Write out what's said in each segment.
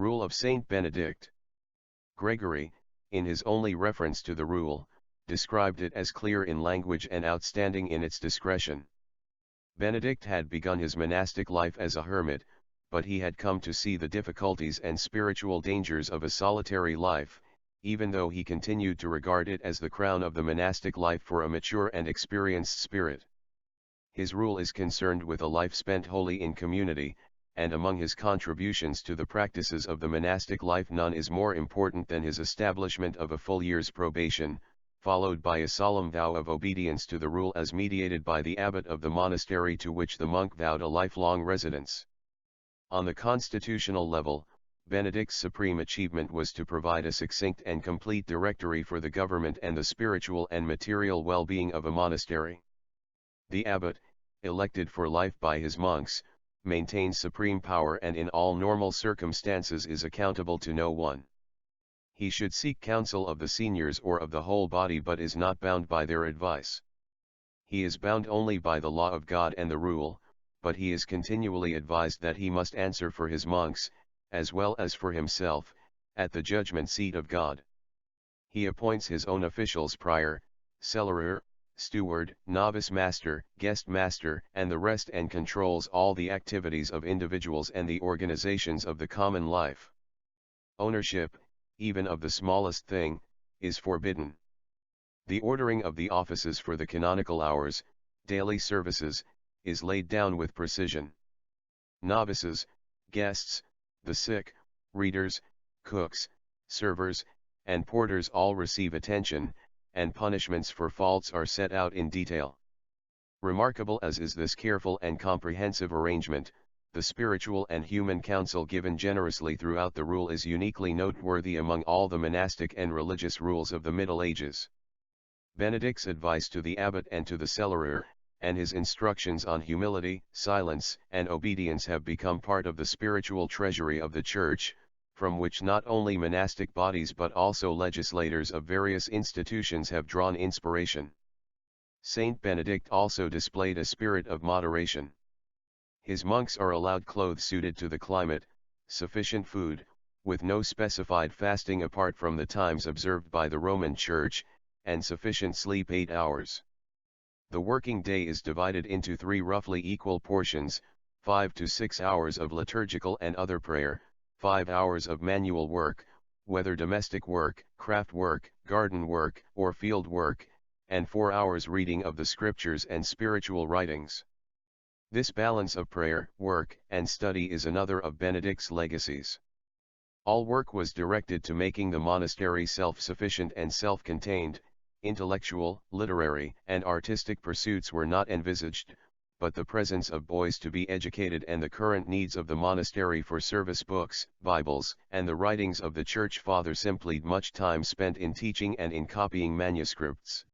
Rule of Saint Benedict. Gregory, in his only reference to the rule, described it as clear in language and outstanding in its discretion. Benedict had begun his monastic life as a hermit, but he had come to see the difficulties and spiritual dangers of a solitary life, even though he continued to regard it as the crown of the monastic life for a mature and experienced spirit. His rule is concerned with a life spent wholly in community, and among his contributions to the practices of the monastic life none is more important than his establishment of a full year's probation, followed by a solemn vow of obedience to the rule as mediated by the abbot of the monastery to which the monk vowed a lifelong residence. On the constitutional level, Benedict's supreme achievement was to provide a succinct and complete directory for the government and the spiritual and material well-being of a monastery. The abbot, elected for life by his monks, maintains supreme power and in all normal circumstances is accountable to no one. He should seek counsel of the seniors or of the whole body but is not bound by their advice. He is bound only by the law of God and the rule, but he is continually advised that he must answer for his monks, as well as for himself, at the judgment seat of God. He appoints his own officials prior, cellarer, steward, novice master, guest master, and the rest and controls all the activities of individuals and the organizations of the common life. Ownership, even of the smallest thing, is forbidden. The ordering of the offices for the canonical hours, daily services, is laid down with precision. Novices, guests, the sick, readers, cooks, servers, and porters all receive attention, and punishments for faults are set out in detail. Remarkable as is this careful and comprehensive arrangement, the spiritual and human counsel given generously throughout the rule is uniquely noteworthy among all the monastic and religious rules of the Middle Ages. Benedict's advice to the abbot and to the cellarer, and his instructions on humility, silence, and obedience have become part of the spiritual treasury of the Church, from which not only monastic bodies but also legislators of various institutions have drawn inspiration. Saint Benedict also displayed a spirit of moderation. His monks are allowed clothes suited to the climate, sufficient food, with no specified fasting apart from the times observed by the Roman Church, and sufficient sleep 8 hours. The working day is divided into 3 roughly equal portions, 5 to 6 hours of liturgical and other prayer, 5 hours of manual work, whether domestic work, craft work, garden work, or field work, and 4 hours reading of the scriptures and spiritual writings. This balance of prayer, work, and study is another of Benedict's legacies. All work was directed to making the monastery self-sufficient and self-contained. Intellectual, literary, and artistic pursuits were not envisaged, but the presence of boys to be educated and the current needs of the monastery for service books, Bibles, and the writings of the Church Father simply much time spent in teaching and in copying manuscripts.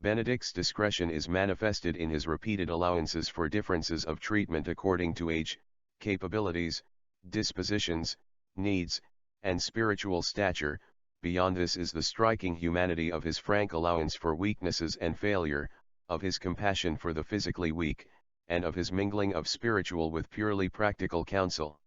Benedict's discretion is manifested in his repeated allowances for differences of treatment according to age, capabilities, dispositions, needs, and spiritual stature. Beyond this is the striking humanity of his frank allowance for weaknesses and failure, of his compassion for the physically weak, and of his mingling of spiritual with purely practical counsel.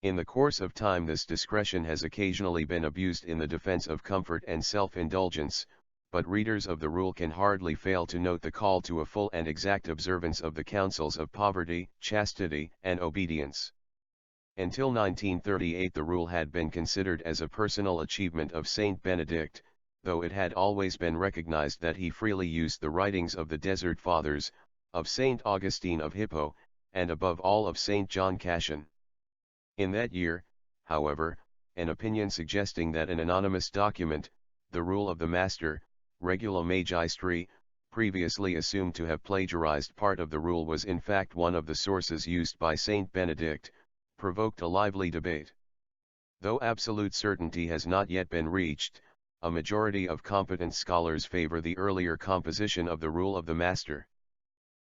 In the course of time this discretion has occasionally been abused in the defense of comfort and self-indulgence, but readers of the rule can hardly fail to note the call to a full and exact observance of the counsels of poverty, chastity, and obedience. Until 1938 the rule had been considered as a personal achievement of Saint Benedict, though it had always been recognized that he freely used the writings of the Desert Fathers, of Saint Augustine of Hippo, and above all of Saint John Cassian. In that year, however, an opinion suggesting that an anonymous document, the Rule of the Master, Regula Magistri, previously assumed to have plagiarized part of the rule was in fact one of the sources used by Saint Benedict, provoked a lively debate. Though absolute certainty has not yet been reached, a majority of competent scholars favor the earlier composition of the Rule of the Master.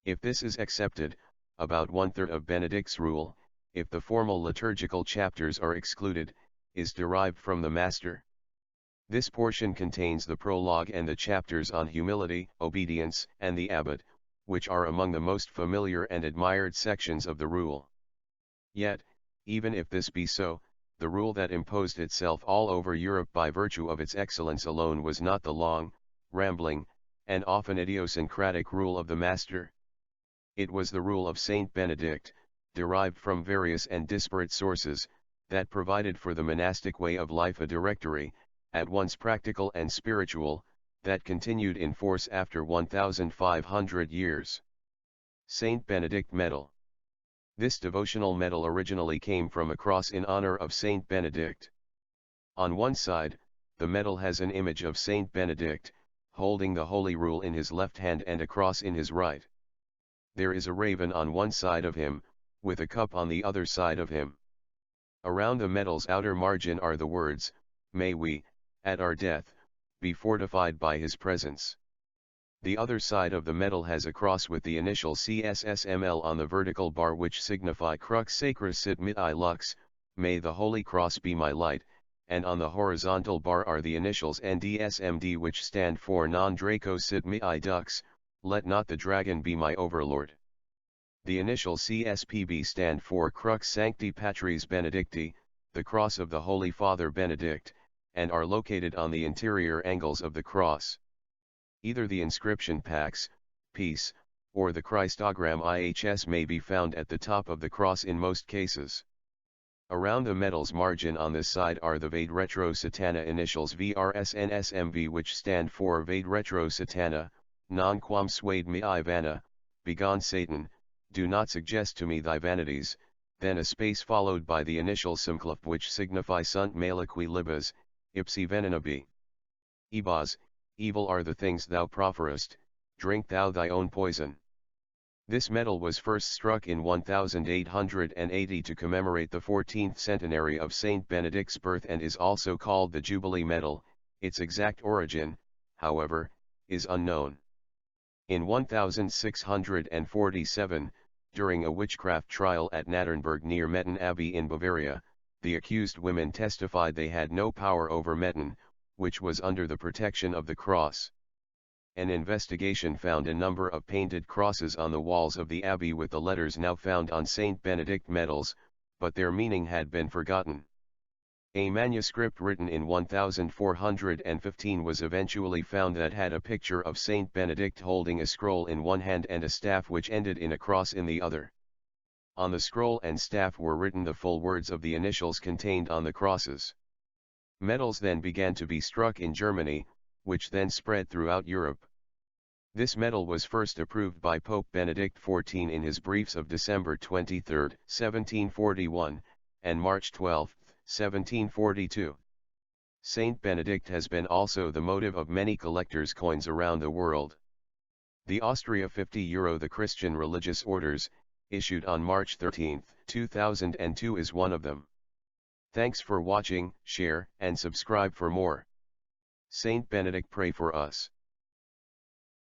If this is accepted, about 1/3 of Benedict's rule, if the formal liturgical chapters are excluded, is derived from the Master. This portion contains the prologue and the chapters on humility, obedience, and the abbot, which are among the most familiar and admired sections of the rule. Yet, even if this be so, the rule that imposed itself all over Europe by virtue of its excellence alone was not the long, rambling, and often idiosyncratic rule of the master. It was the rule of Saint Benedict, derived from various and disparate sources, that provided for the monastic way of life a directory, at once practical and spiritual, that continued in force after 1,500 years. Saint Benedict Medal. This devotional medal originally came from a cross in honor of Saint Benedict. On one side, the medal has an image of Saint Benedict, holding the Holy Rule in his left hand and a cross in his right. There is a raven on one side of him, with a cup on the other side of him. Around the medal's outer margin are the words, "May we, at our death, be fortified by his presence." The other side of the medal has a cross with the initial CSSML on the vertical bar, which signify Crux Sacra Sit Mihi Lux, may the Holy Cross be my light, and on the horizontal bar are the initials NDSMD, which stand for Non Draco Sit Mihi Dux, let not the dragon be my overlord. The initial CSPB stand for Crux Sancti Patris Benedicti, the cross of the Holy Father Benedict, and are located on the interior angles of the cross. Either the inscription Pax, peace, or the Christogram IHS may be found at the top of the cross in most cases. Around the medal's margin on this side are the Vade Retro Satana initials VRSNSMV, which stand for Vade Retro Satana, Non Quam Suade Mihi Vana, begone Satan, do not suggest to me thy vanities, then a space followed by the initial Simcluf, which signify Sunt Maliqui Libas, Ipsi Veninabi. Ebas, evil are the things thou profferest, drink thou thy own poison. This medal was first struck in 1880 to commemorate the 14th centenary of Saint Benedict's birth, and is also called the Jubilee Medal. Its exact origin, however, is unknown. In 1647, during a witchcraft trial at Natternberg near Metten Abbey in Bavaria, the accused women testified they had no power over Metten, which was under the protection of the cross. An investigation found a number of painted crosses on the walls of the abbey with the letters now found on Saint Benedict medals, but their meaning had been forgotten. A manuscript written in 1415 was eventually found that had a picture of Saint Benedict holding a scroll in one hand and a staff which ended in a cross in the other. On the scroll and staff were written the full words of the initials contained on the crosses. Medals then began to be struck in Germany, which then spread throughout Europe. This medal was first approved by Pope Benedict XIV in his briefs of December 23, 1741, and March 12, 1742. Saint Benedict has been also the motive of many collectors' coins around the world. The Austria €50 The Christian Religious Orders, issued on March 13, 2002 is one of them. Thanks for watching, share and subscribe for more. Saint Benedict pray for us.